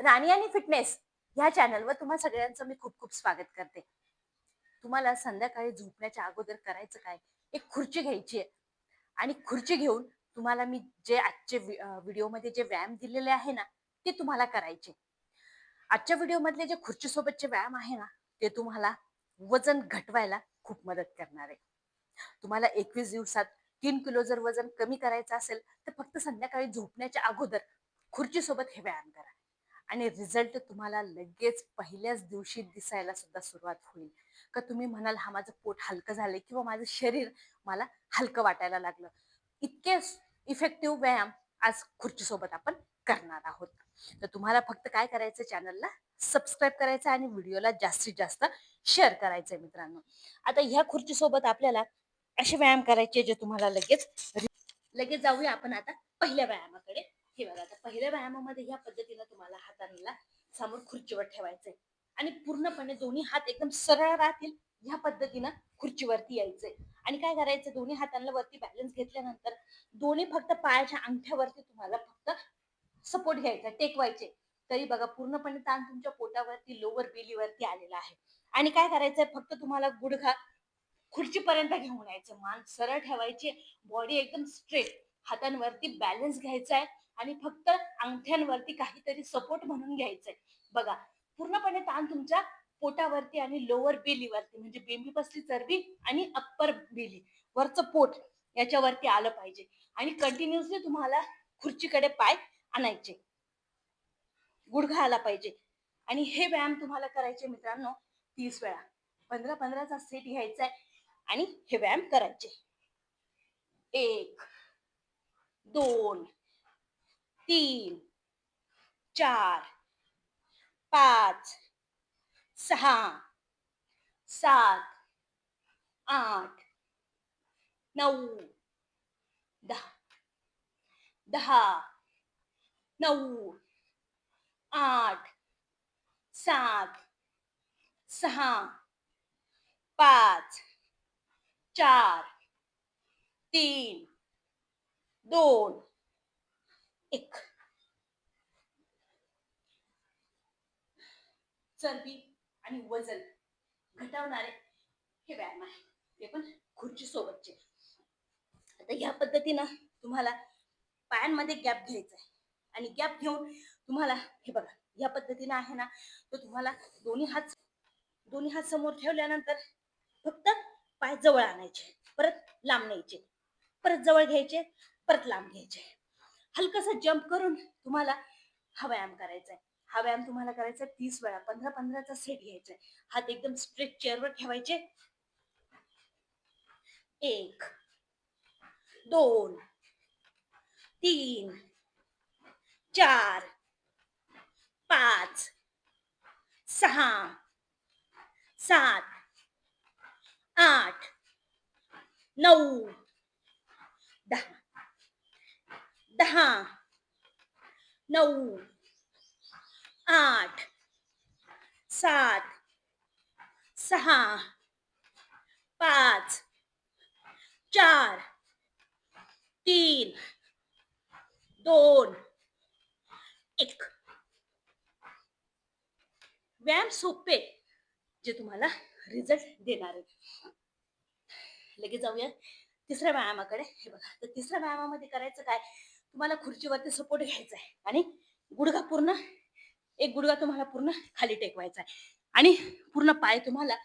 राणी आणि फिटनेस ह्या चॅनलवर तुम्हा सगळ्यांचं मी खूप खूप स्वागत करते. तुम्हाला संध्याकाळी झोपण्याच्या अगोदर करायचं काय? एक खुर्ची घ्यायची आहे आणि खुर्ची घेऊन तुम्हाला मी जे आजचे व्हिडिओमध्ये जे व्यायाम दिलेले आहे ना, ते तुम्हाला करायचे. आजच्या व्हिडिओमधले जे खुर्चीसोबतचे व्यायाम आहे ना, ते तुम्हाला वजन घटवायला खूप मदत करणार आहे. तुम्हाला 21 दिवसात 3 किलो जर वजन कमी करायचं असेल, तर फक्त संध्याकाळी झोपण्याच्या अगोदर खुर्चीसोबत हे व्यायाम करा. आणि रिझल्ट तुम्हाला लगेच पहिल्याच दिवशी दिसायला सुद्धा सुरुवात होईल. का तुम्ही म्हणाल, हा माझं पोट हलकं झालंय किंवा माझं शरीर मला हलकं वाटायला लागलं. इतके इफेक्टिव्ह व्यायाम आज खुर्चीसोबत आपण करणार आहोत. तर तुम्हाला फक्त काय करायचं, चॅनलला सबस्क्राईब करायचं आणि व्हिडिओला जास्तीत जास्त शेअर करायचंय मित्रांनो. आता ह्या खुर्चीसोबत आपल्याला असे व्यायाम करायचे जे तुम्हाला लगेच जाऊया आपण आता पहिल्या व्यायामाकडे. हे बघा, आता पहिल्या व्यायामामध्ये ह्या पद्धतीनं तुम्हाला हातांना समोर खुर्चीवर ठेवायचंय आणि पूर्णपणे दोन्ही हात एकदम सरळ राहतील ह्या पद्धतीनं खुर्चीवरती यायचंय. आणि काय करायचं, दोन्ही हातांना वरती बॅलन्स घेतल्यानंतर दोन्ही फक्त पायाच्या अंगठ्यावरती तुम्हाला फक्त सपोर्ट घ्यायचा, टेकवायचे. तरी बघा, पूर्णपणे ताण तुमच्या पोटावरती, लोअर बेलीवरती आलेला आहे. आणि काय करायचंय, फक्त तुम्हाला गुडघा खुर्चीपर्यंत घेऊन यायचं, मान सरळ ठेवायची, बॉडी एकदम स्ट्रेट, हातांवरती बॅलन्स घ्यायचा आहे आणि फक्त अंगठ्यांवरती काहीतरी सपोर्ट म्हणून घ्यायचंय. बघा, पूर्णपणे ताण तुमच्या पोटावरती आणि लोअर बेलीवरती, म्हणजे बेंबीपासली चरबी आणि अप्पर बेली, वरचं पोट, याच्यावरती आलं पाहिजे. आणि कंटिन्युअसली तुम्हाला खुर्चीकडे पाय आणायचे, गुडघा आला पाहिजे. आणि हे व्यायाम तुम्हाला करायचे मित्रांनो 30 वेळा. 15-15चा सेट घ्यायचा आहे आणि हे व्यायाम करायचे. 1, 2, 3, 4, 5, 6, 7, 8, 9, 10, 10, 9, 8, 7, 6, 5, 4, 3, 2, 1. चरबी आणि वजन घटवणारे हे व्यायाम आहे, ते पण खुर्ची सोबतचे. आता या पद्धतीनं तुम्हाला पायांमध्ये गॅप घ्यायचा आहे आणि गॅप घेऊन तुम्हाला हे बघा, या पद्धतीनं आहे ना, तर तुम्हाला दोन्ही हात समोर ठेवल्यानंतर फक्त पाय जवळ आणायचे, परत लांब न्यायचे, परत जवळ घ्यायचे, परत लांब घ्यायचे. हलकसा जंप करून तुम्हाला हा व्यायाम करायचा आहे. हा व्यायाम तुम्हाला करायचा 30 वेळा. 15-15चा सेट घ्यायचा आहे. हात एकदम स्ट्रेट चेअरवर ठेवायचे. 1, 2, 3, 4, 5, 6, 7, 8, 9, 10, 10, 9, 8, 7, 6, 5, 4, 3, 2, 1. व्यायाम सोपे जे तुम्हाला रिझल्ट देणार आहे. लगेच जाऊया तिसऱ्या व्यायामाकडे. हे बघा, तर तिसऱ्या व्यायामामध्ये करायचं काय, तुम्हाला खुर्चीवरती सपोर्ट घ्यायचा आहे आणि गुडघा पूर्ण, एक गुडघा तुम्हाला पूर्ण खाली टेकवायचा आहे आणि पूर्ण पाय तुम्हाला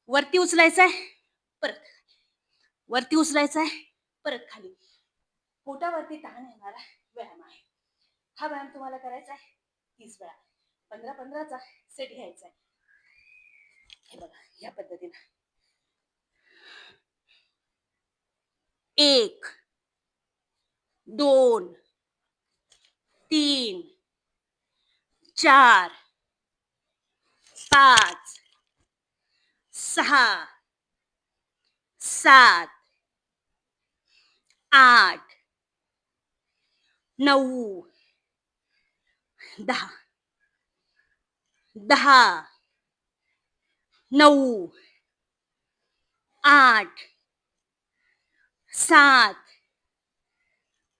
वरती उचलायचा आहे, परत वरती उचलायचा आहे, परत खाली. पोटावरती ताण येणारा व्यायाम आहे. हा व्यायाम तुम्हाला करायचा आहे 30 वेळा. 15-15चा सेट घ्यायचा आहे. हे बघा, या पद्धतीनं 1, 2, 3, 4, 5, 6, 7, 8, 9, 10, 10, 9, 8, 7,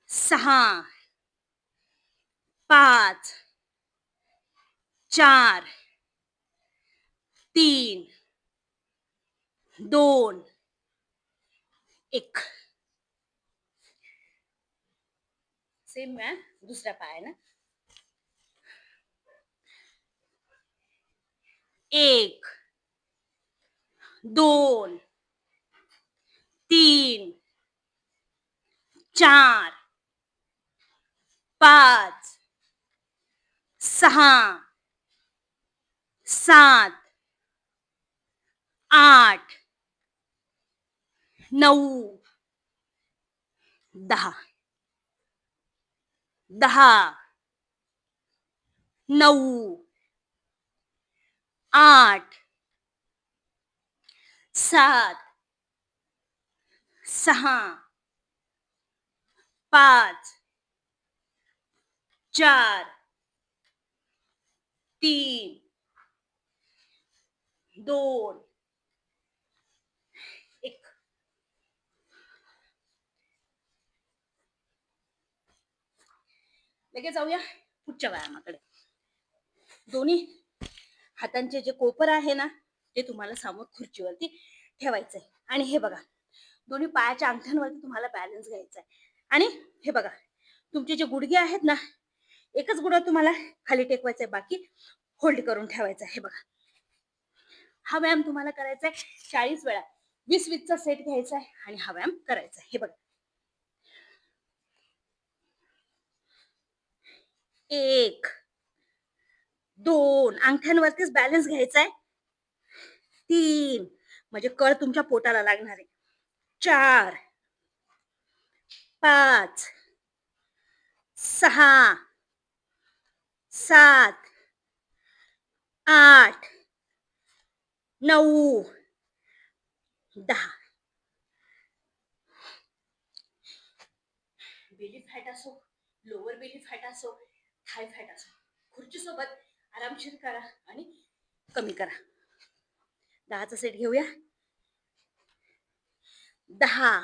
6, 5, 4 3 2 1. सेम व्यायाम दुसऱ्या पायानं. 1 2 3 4 5 6 7 8 9 10 10 9 8 7 6 5 4 3 2 1. लगेच जाऊया पुढच्या व्यायामाकडे. दोन्ही हातांचे जे कोपर आहे ना ते तुम्हाला समोर खुर्चीवरती ठेवायचंय. आणि हे बघा दोन्ही पायाच्या अंगठ्यांवरती तुम्हाला बॅलन्स घ्यायचा आहे. आणि हे बघा तुमचे जे गुडघे आहेत ना एकच गुडघा तुम्हाला खाली टेकवायचा आहे, बाकी होल्ड करून ठेवायचा आहे. हे बघा हा व्यायाम तुम्हाला करायचा आहे 40 वेळा. 20-20 चा सेट घ्यायचा आहे आणि हा व्यायाम करायचा आहे. हे बघा 1 2 अंगठ्यांवरतीच बॅलन्स घ्यायचा आहे. 3 म्हणजे कळ तुमच्या पोटाला लागणार आहे. 4 5 6 7 8 9 10. बेली फॅट असो, लोअर बेली फॅट असो, थाय फॅट असो, खुर्ची सोबत आरामशीर करा आणि कमी करा. 10चा सेट घेऊया. 10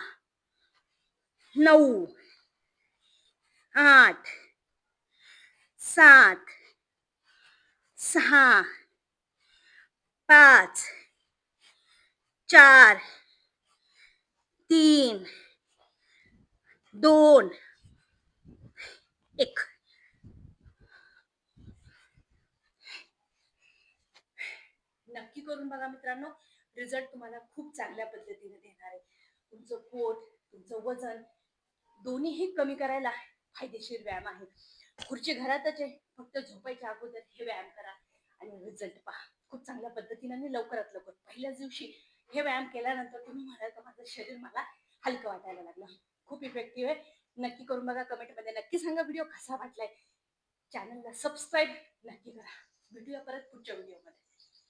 9 8 7 6 5 4 3 2 1. नक्की करून बघा मित्रांनो, रिझल्ट तुम्हाला खूप चांगल्या पद्धतीने देणार आहे. तुमचं पोट, तुमचं वजन दोन्हीही कमी करायला फायदेशीर व्यायाम आहे. खुर्ची घरातच आहे, फक्त झोपायच्या अगोदर हे व्यायाम करा आणि रिझल्ट पहा. खूप चांगल्या पद्धतीने आणि लवकरात लवकर. पहिल्याच दिवशी हे व्यायाम केल्यानंतर तुम्ही म्हणाल तर माझं शरीर मला हलकं वाटायला लागलं. खूप इफेक्टिव्ह आहे. नक्की करून बघा. कमेंटमध्ये नक्की सांगा व्हिडिओ कसा वाटलाय. चॅनलला सबस्क्राईब नक्की करा. भेटूया परत पुढच्या व्हिडिओमध्ये.